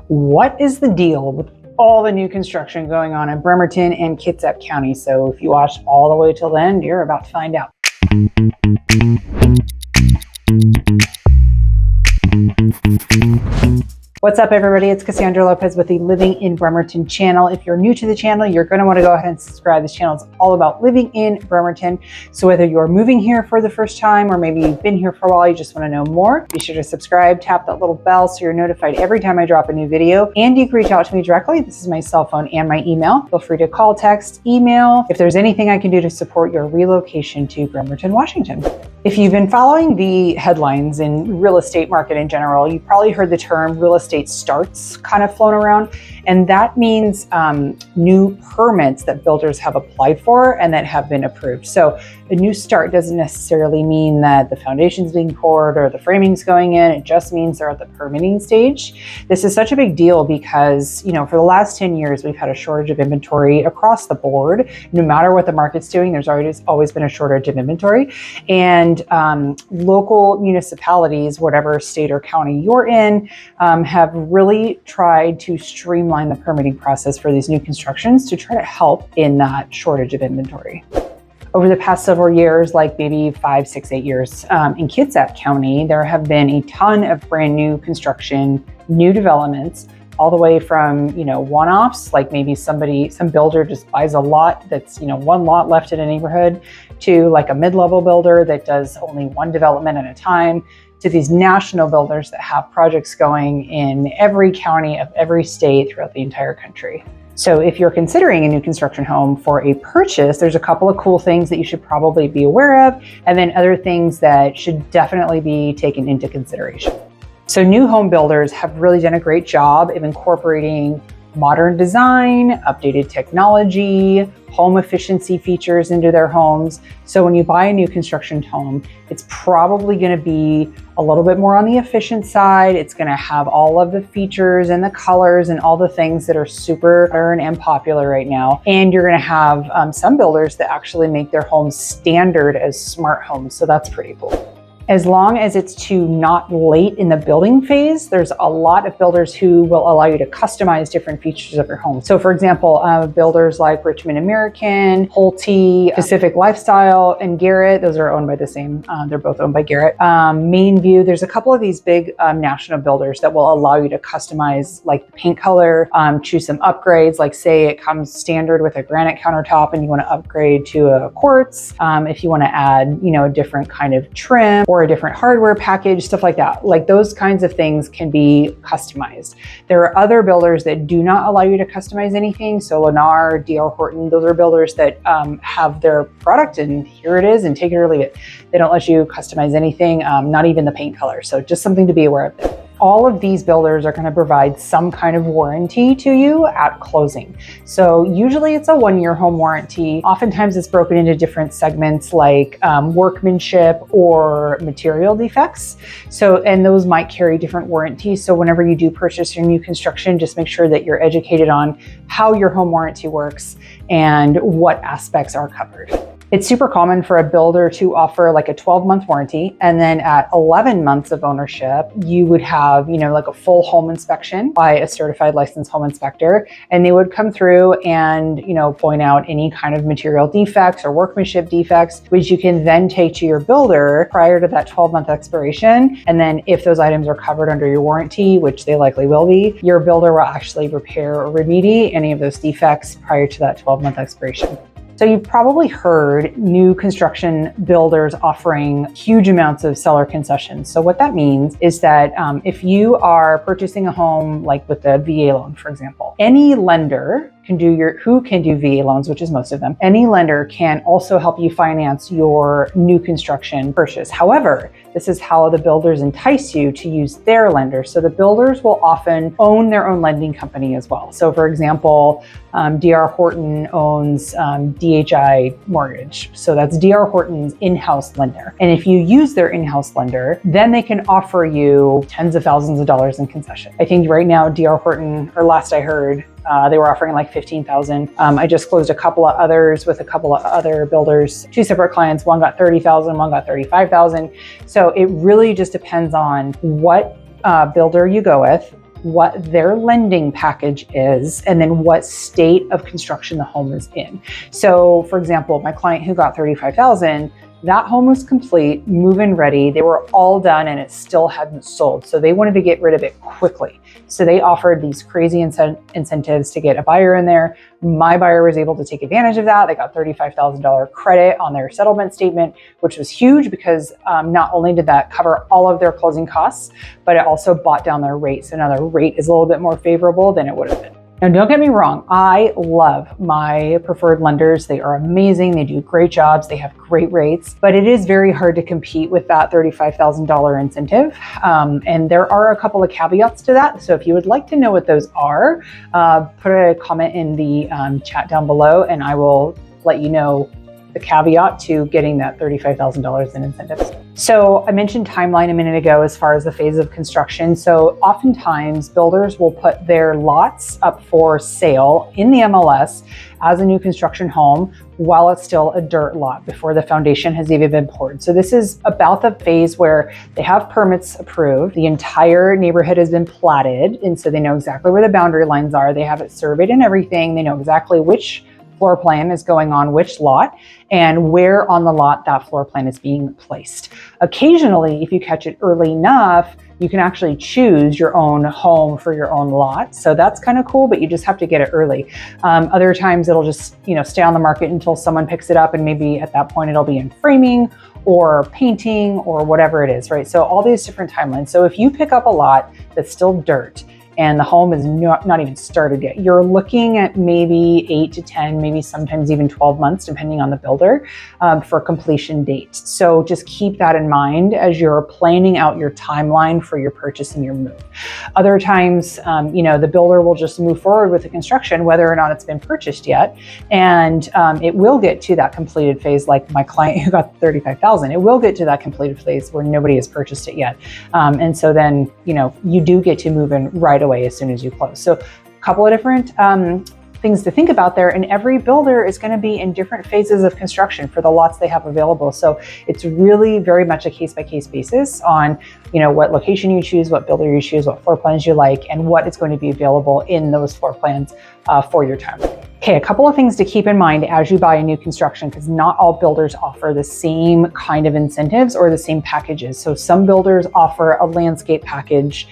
What is the deal with all the new construction going on in Bremerton and Kitsap County? So if you watch all the way till the end, you're about to find out. What's up, everybody? It's Cassandra Lopez with the Living in Bremerton channel. If you're new to the channel, you're going to want to go ahead and subscribe. This channel is all about living in Bremerton. So whether you're moving here for the first time or maybe you've been here for a while, you just want to know more, be sure to subscribe, tap that little bell so you're notified every time I drop a new video. And you can reach out to me directly. This is my cell phone and my email. Feel free to call, text, email if there's anything I can do to support your relocation to Bremerton, Washington. If you've been following the headlines in real estate market in general, you've probably heard the term real estate starts kind of flown around. And that means new permits that builders have applied for and that have been approved. So a new start doesn't necessarily mean that the foundation's being poured or the framing's going in. It just means they're at the permitting stage. This is such a big deal because, for the last 10 years, we've had a shortage of inventory across the board. No matter what the market's doing, there's always been a shortage of inventory. And local municipalities, whatever state or county you're in, have really tried to streamline the permitting process for these new constructions to try to help in that shortage of inventory. Over the past several years, like maybe 5, 6, 8 years, in Kitsap County, there have been a ton of brand new construction, new developments, all the way from, one-offs, like maybe some builder just buys a lot that's, one lot left in a neighborhood, to like a mid-level builder that does only one development at a time, to these national builders that have projects going in every county of every state throughout the entire country. So if you're considering a new construction home for a purchase, there's a couple of cool things that you should probably be aware of, and then other things that should definitely be taken into consideration. So new home builders have really done a great job of incorporating modern design, updated technology, home efficiency features into their homes. So when you buy a new construction home, it's probably going to be a little bit more on the efficient side. It's going to have all of the features and the colors and all the things that are super modern and popular right now. And you're going to have some builders that actually make their homes standard as smart homes. So that's pretty cool. As long as it's not late in the building phase, there's a lot of builders who will allow you to customize different features of your home. So for example, builders like Richmond American, Pulte, Pacific Lifestyle, and Garrett, those are owned by the same, they're both owned by Garrett. Mainview, there's a couple of these big national builders that will allow you to customize like the paint color, choose some upgrades, like say it comes standard with a granite countertop and you want to upgrade to a quartz. If you want to add, a different kind of trim, or a different hardware package, stuff like that. Like those kinds of things can be customized. There are other builders that do not allow you to customize anything. So Lennar, D.R. Horton, those are builders that have their product and here it is and take it or leave it. They don't let you customize anything, not even the paint color. So just something to be aware of there. All of these builders are going to provide some kind of warranty to you at closing. So usually it's a 1-year home warranty. Oftentimes it's broken into different segments like workmanship or material defects. And those might carry different warranties. So whenever you do purchase your new construction, just make sure that you're educated on how your home warranty works and what aspects are covered. It's super common for a builder to offer like a 12-month warranty. And then at 11 months of ownership, you would have, like a full home inspection by a certified licensed home inspector. And they would come through and, point out any kind of material defects or workmanship defects, which you can then take to your builder prior to that 12-month expiration. And then if those items are covered under your warranty, which they likely will be, your builder will actually repair or remediate any of those defects prior to that 12-month expiration. So you've probably heard new construction builders offering huge amounts of seller concessions. So what that means is that if you are purchasing a home, like with a VA loan, for example, any lender who can do VA loans, which is most of them, any lender can also help you finance your new construction purchase. However, this is how the builders entice you to use their lender. So the builders will often own their own lending company as well. So for example, D.R. Horton owns DHI Mortgage. So that's D.R. Horton's in-house lender. And if you use their in-house lender, then they can offer you tens of thousands of dollars in concession. I think right now D.R. Horton, or last I heard, they were offering like $15,000. I just closed a couple of others with a couple of other builders, 2 separate clients. One got $30,000, one got $35,000. So it really just depends on what builder you go with, what their lending package is, and then what state of construction the home is in. So for example, my client who got $35,000, that home was complete, move-in ready, they were all done, and it still hadn't sold. So they wanted to get rid of it quickly. So they offered these crazy incentives to get a buyer in there. My buyer was able to take advantage of that. They got $35,000 credit on their settlement statement, which was huge because not only did that cover all of their closing costs, but it also bought down their rate. So now their rate is a little bit more favorable than it would have been. Now, don't get me wrong, I love my preferred lenders. They are amazing. They do great jobs. They have great rates, but it is very hard to compete with that $35,000 incentive. And there are a couple of caveats to that. So if you would like to know what those are, put a comment in the chat down below, and I will let you know the caveat to getting that $35,000 in incentives. So I mentioned timeline a minute ago as far as the phase of construction. So oftentimes builders will put their lots up for sale in the MLS as a new construction home while it's still a dirt lot before the foundation has even been poured. So this is about the phase where they have permits approved, the entire neighborhood has been platted, and so they know exactly where the boundary lines are. They have it surveyed and everything. They know exactly which floor plan is going on which lot and where on the lot that floor plan is being placed. Occasionally, if you catch it early enough, you can actually choose your own home for your own lot. So that's kind of cool, but you just have to get it early. Other times it'll just, stay on the market until someone picks it up, and maybe at that point it'll be in framing or painting or whatever it is, right? So all these different timelines. So if you pick up a lot that's still dirt, and the home is not even started yet, you're looking at maybe 8 to 10, maybe sometimes even 12 months, depending on the builder, for completion date. So just keep that in mind as you're planning out your timeline for your purchase and your move. Other times, the builder will just move forward with the construction, whether or not it's been purchased yet. And it will get to that completed phase, like my client who got $35,000, it will get to that completed phase where nobody has purchased it yet. And so then, you do get to move in right away as soon as you close. So a couple of different things to think about there, and every builder is going to be in different phases of construction for the lots they have available. So it's really very much a case-by-case basis on what location you choose, what builder you choose, what floor plans you like, and what is going to be available in those floor plans for your time. Okay, a couple of things to keep in mind as you buy a new construction, because not all builders offer the same kind of incentives or the same packages. So some builders offer a landscape package,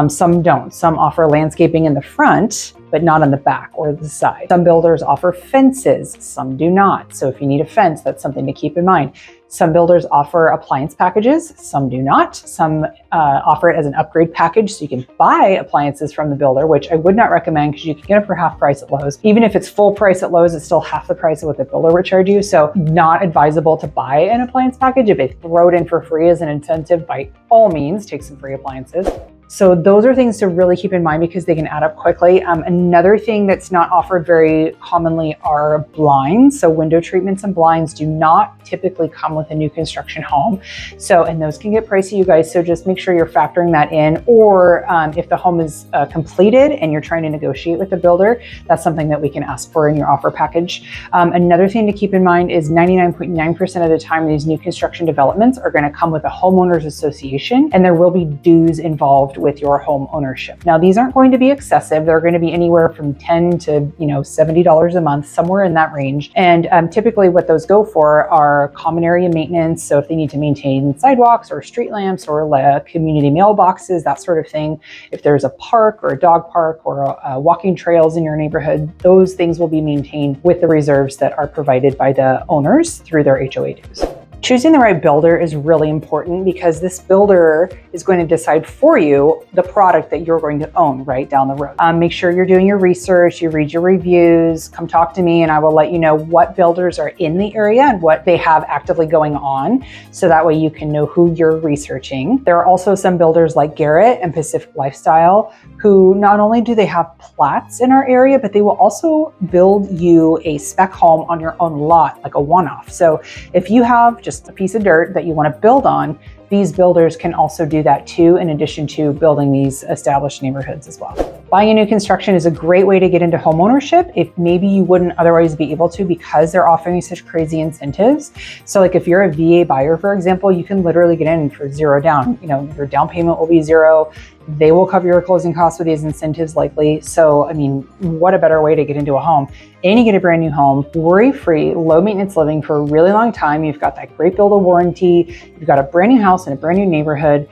some don't. Some offer landscaping in the front, but not on the back or the side. Some builders offer fences, some do not. So if you need a fence, that's something to keep in mind. Some builders offer appliance packages, some do not. Some offer it as an upgrade package, so you can buy appliances from the builder, which I would not recommend because you can get them for half price at Lowe's. Even if it's full price at Lowe's, it's still half the price of what the builder would charge you. So not advisable to buy an appliance package. If they throw it in for free as an incentive, by all means, take some free appliances. So those are things to really keep in mind because they can add up quickly. Another thing that's not offered very commonly are blinds. So window treatments and blinds do not typically come with a new construction home. So, and those can get pricey, you guys. So just make sure you're factoring that in. Or if the home is completed and you're trying to negotiate with the builder, that's something that we can ask for in your offer package. Another thing to keep in mind is 99.9% of the time, these new construction developments are going to come with a homeowners association, and there will be dues involved with your home ownership. Now, these aren't going to be excessive. They're going to be anywhere from $10 to $70 a month, somewhere in that range. And typically what those go for are common area maintenance. So if they need to maintain sidewalks or street lamps or community mailboxes, that sort of thing. If there's a park or a dog park or walking trails in your neighborhood, those things will be maintained with the reserves that are provided by the owners through their HOA dues. Choosing the right builder is really important because this builder is going to decide for you the product that you're going to own right down the road. Make sure you're doing your research, you read your reviews, come talk to me and I will let you know what builders are in the area and what they have actively going on. So that way you can know who you're researching. There are also some builders like Garrett and Pacific Lifestyle who not only do they have plats in our area, but they will also build you a spec home on your own lot, like a one-off. So if you have just a piece of dirt that you want to build on, these builders can also do that too, in addition to building these established neighborhoods as well. Buying a new construction is a great way to get into homeownership if maybe you wouldn't otherwise be able to because they're offering such crazy incentives. So like if you're a VA buyer, for example, you can literally get in for zero down. You know, your down payment will be zero. They will cover your closing costs with these incentives likely. So, I mean, what a better way to get into a home. And you get a brand new home, worry-free, low maintenance living for a really long time. You've got that great builder warranty. You've got a brand new house in a brand new neighborhood.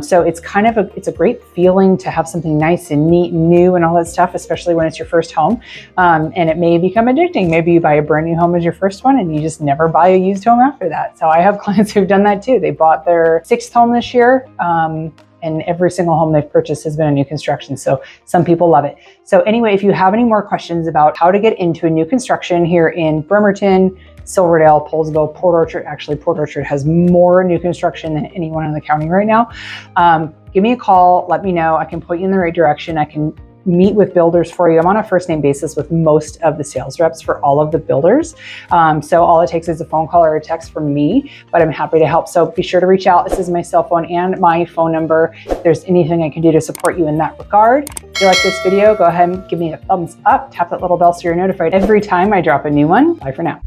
So it's kind of it's a great feeling to have something nice and neat and new and all that stuff, especially when it's your first home. And it may become addicting. Maybe you buy a brand new home as your first one and you just never buy a used home after that. So I have clients who've done that too. They bought their 6th home this year. And every single home they've purchased has been a new construction. So some people love it. So anyway, if you have any more questions about how to get into a new construction here in Bremerton, Silverdale, Poulsbo, Port Orchard, actually Port Orchard has more new construction than anyone in the county right now. Give me a call, let me know. I can point you in the right direction. I can meet with builders for you. I'm on a first name basis with most of the sales reps for all of the builders. So all it takes is a phone call or a text from me, but I'm happy to help. So be sure to reach out. This is my cell phone and my phone number. If there's anything I can do to support you in that regard. If you like this video, go ahead and give me a thumbs up, tap that little bell so you're notified every time I drop a new one. Bye for now.